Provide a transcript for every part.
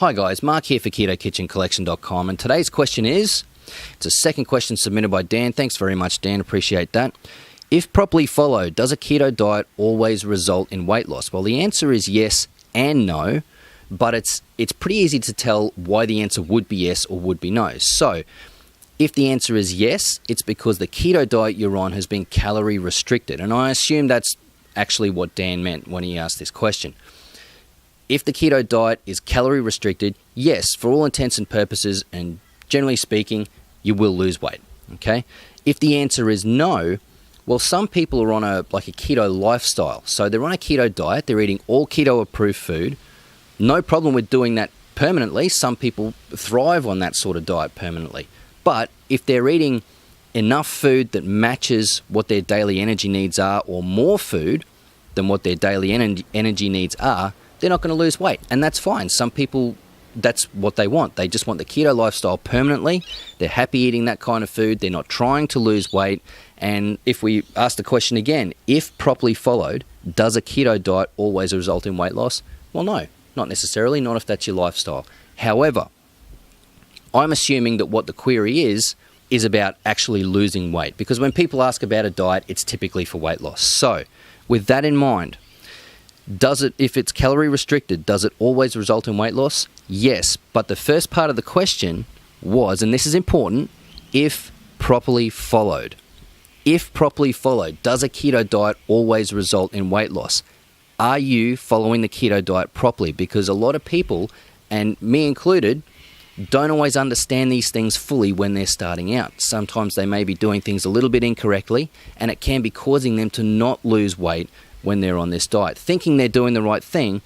Hi guys, Mark here for KetoKitchenCollection.com, and today's question is, it's a second question submitted by Dan. Thanks very much, Dan, appreciate that. If properly followed, does a keto diet always result in weight loss? Well, the answer is yes and no, but it's pretty easy to tell why the answer would be yes or would be no. So, if the answer is yes, it's because the keto diet you're on has been calorie restricted, and I assume that's actually what Dan meant when he asked this question. If the keto diet is calorie restricted, yes, for all intents and purposes, and generally speaking, you will lose weight, okay? If the answer is no, well, some people are on a keto lifestyle. So they're on a keto diet, they're eating all keto approved food. No problem with doing that permanently. Some people thrive on that sort of diet permanently. But if they're eating enough food that matches what their daily energy needs are, or more food than what their daily energy needs are, they're not going to lose weight. And that's fine. Some people, that's what they want. They just want the keto lifestyle permanently. They're happy eating that kind of food. They're not trying to lose weight. And if we ask the question again, if properly followed, does a keto diet always result in weight loss? Well, no, not necessarily, not if that's your lifestyle. However, I'm assuming that what the query is about actually losing weight, because when people ask about a diet, it's typically for weight loss. So, with that in mind, if it's calorie restricted, does it always result in weight loss? Yes, but the first part of the question was, and this is important, if properly followed. If properly followed, does a keto diet always result in weight loss? Are you following the keto diet properly? Because a lot of people, and me included, don't always understand these things fully when they're starting out. Sometimes they may be doing things a little bit incorrectly, and it can be causing them to not lose weight when they're on this diet, thinking they're doing the right thing.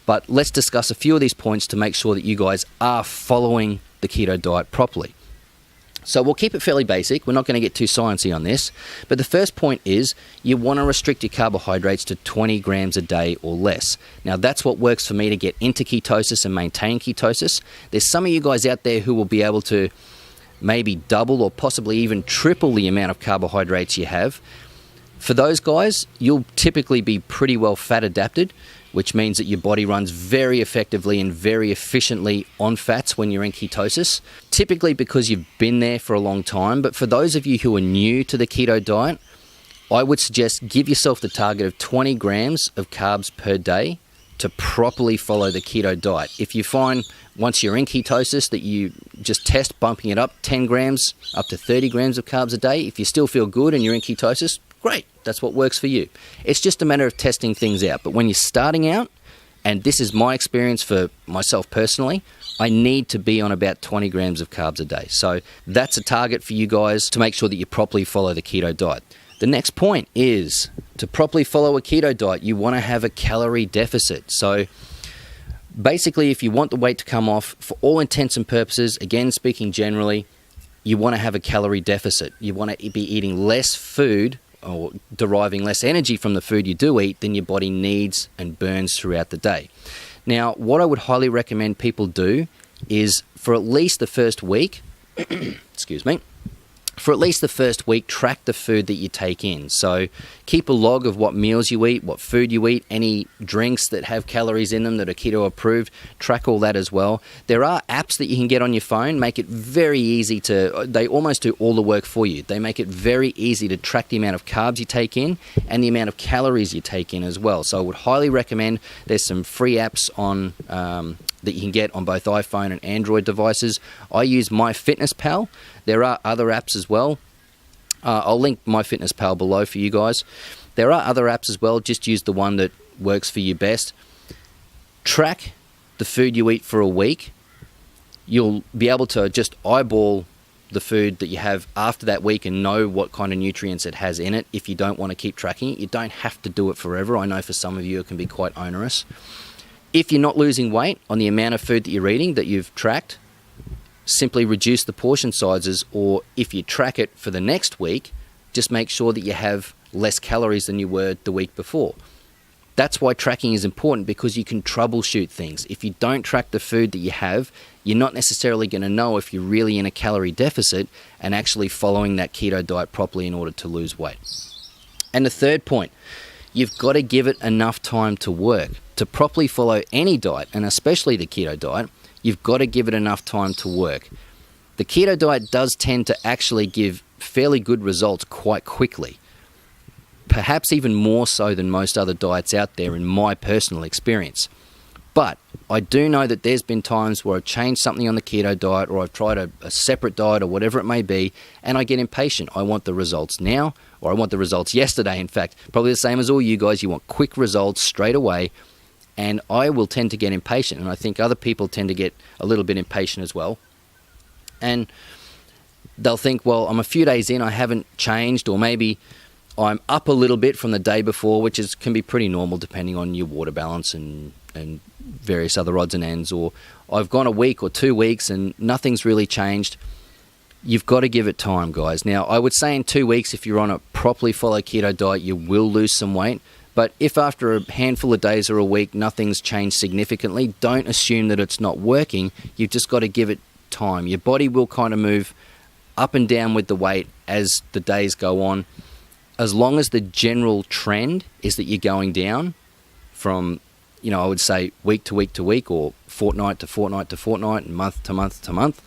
But let's discuss a few of these points to make sure that you guys are following the keto diet properly. So we'll keep it fairly basic. We're not going to get too sciencey on this. But the first point is you want to restrict your carbohydrates to 20 grams a day or less. Now, that's what works for me to get into ketosis and maintain ketosis. There's some of you guys out there who will be able to maybe double or possibly even triple the amount of carbohydrates you have. For those guys, you'll typically be pretty well fat adapted, which means that your body runs very effectively and very efficiently on fats when you're in ketosis, typically because you've been there for a long time. But for those of you who are new to the keto diet, I would suggest give yourself the target of 20 grams of carbs per day to properly follow the keto diet. If you find once you're in ketosis that you just test bumping it up 10 grams up to 30 grams of carbs a day, if you still feel good and you're in ketosis, great, that's what works for you. It's just a matter of testing things out. But when you're starting out, and this is my experience for myself personally, I need to be on about 20 grams of carbs a day. So that's a target for you guys to make sure that you properly follow the keto diet. The next point is to properly follow a keto diet, you want to have a calorie deficit. So basically, if you want the weight to come off, for all intents and purposes, again, speaking generally, you want to have a calorie deficit. You want to be eating less food or deriving less energy from the food you do eat than your body needs and burns throughout the day. Now, what I would highly recommend people do is for at least the first week, track the food that you take in. So keep a log of what meals you eat, what food you eat, any drinks that have calories in them that are keto approved, track all that as well. There are apps that you can get on your phone, make it very easy they almost do all the work for you. They make it very easy to track the amount of carbs you take in and the amount of calories you take in as well. So I would highly recommend, there's some free apps on that you can get on both iPhone and Android devices. I use MyFitnessPal. There are other apps as well. I'll link MyFitnessPal below for you guys. There are other apps as well. Just use the one that works for you best. Track the food you eat for a week. You'll be able to just eyeball the food that you have after that week and know what kind of nutrients it has in it if you don't want to keep tracking it. You don't have to do it forever. I know for some of you it can be quite onerous. If you're not losing weight on the amount of food that you're eating that you've tracked, simply reduce the portion sizes, or if you track it for the next week, just make sure that you have less calories than you were the week before. That's why tracking is important, because you can troubleshoot things. If you don't track the food that you have, you're not necessarily going to know if you're really in a calorie deficit and actually following that keto diet properly in order to lose weight. And the third point, you've got to give it enough time to work. to properly follow any diet, and especially the keto diet, you've got to give it enough time to work. The keto diet does tend to actually give fairly good results quite quickly, perhaps even more so than most other diets out there in my personal experience. But I do know that there's been times where I've changed something on the keto diet, or I've tried a separate diet or whatever it may be, and I get impatient. I want the results now, or I want the results yesterday, in fact. Probably the same as all you guys. You want quick results straight away, and I will tend to get impatient, and I think other people tend to get a little bit impatient as well. And they'll think, well, I'm a few days in, I haven't changed, or maybe I'm up a little bit from the day before, which can be pretty normal depending on your water balance and various other odds and ends, or I've gone a week or 2 weeks and nothing's really changed. You've got to give it time, guys. Now, I would say in 2 weeks, if you're on a properly followed keto diet, you will lose some weight. But if after a handful of days or a week, nothing's changed significantly, don't assume that it's not working. You've just got to give it time. Your body will kind of move up and down with the weight as the days go on. As long as the general trend is that you're going down from, I would say week to week to week, or fortnight to fortnight to fortnight, and month to month to month,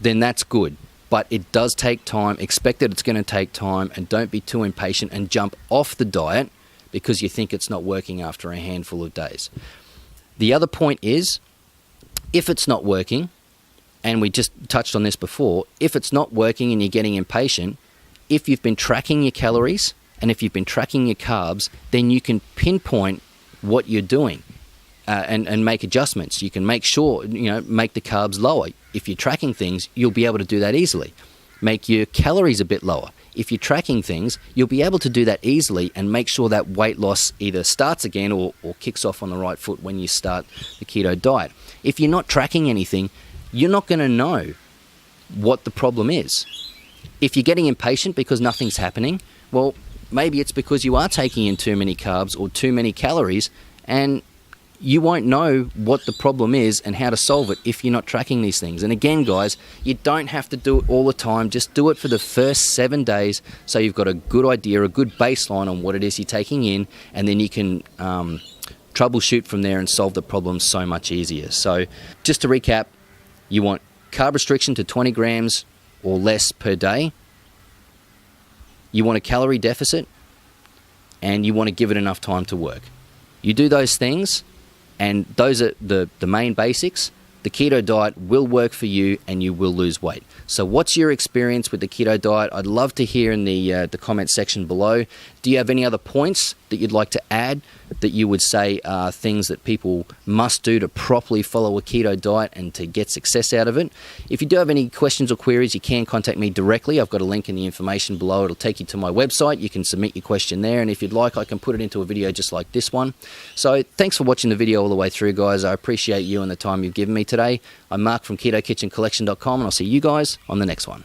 then that's good. But it does take time. Expect that it's going to take time, and don't be too impatient and jump off the diet because you think it's not working after a handful of days. The other point is, if it's not working, and we just touched on this before, if it's not working and you're getting impatient, if you've been tracking your calories and if you've been tracking your carbs, then you can pinpoint what you're doing and make adjustments. You can make sure, make the carbs lower. If you're tracking things, you'll be able to do that easily. Make your calories a bit lower. If you're tracking things, you'll be able to do that easily and make sure that weight loss either starts again or kicks off on the right foot when you start the keto diet. If you're not tracking anything, you're not going to know what the problem is. If you're getting impatient because nothing's happening, well, maybe it's because you are taking in too many carbs or too many calories, and you won't know what the problem is and how to solve it if you're not tracking these things. And again, guys, you don't have to do it all the time. Just do it for the first 7 days so you've got a good idea, a good baseline on what it is you're taking in, and then you can troubleshoot from there and solve the problem so much easier. So just to recap, you want carb restriction to 20 grams or less per day. You want a calorie deficit, and you want to give it enough time to work. You do those things, and those are the main basics. The keto diet will work for you, and you will lose weight. So what's your experience with the keto diet? I'd love to hear in the comment section below. Do you have any other points that you'd like to add that you would say are things that people must do to properly follow a keto diet and to get success out of it? If you do have any questions or queries, you can contact me directly. I've got a link in the information below. It'll take you to my website. You can submit your question there, and if you'd like, I can put it into a video just like this one. So thanks for watching the video all the way through, guys. I appreciate you and the time you've given me today. I'm Mark from KetoKitchenCollection.com, and I'll see you guys on the next one.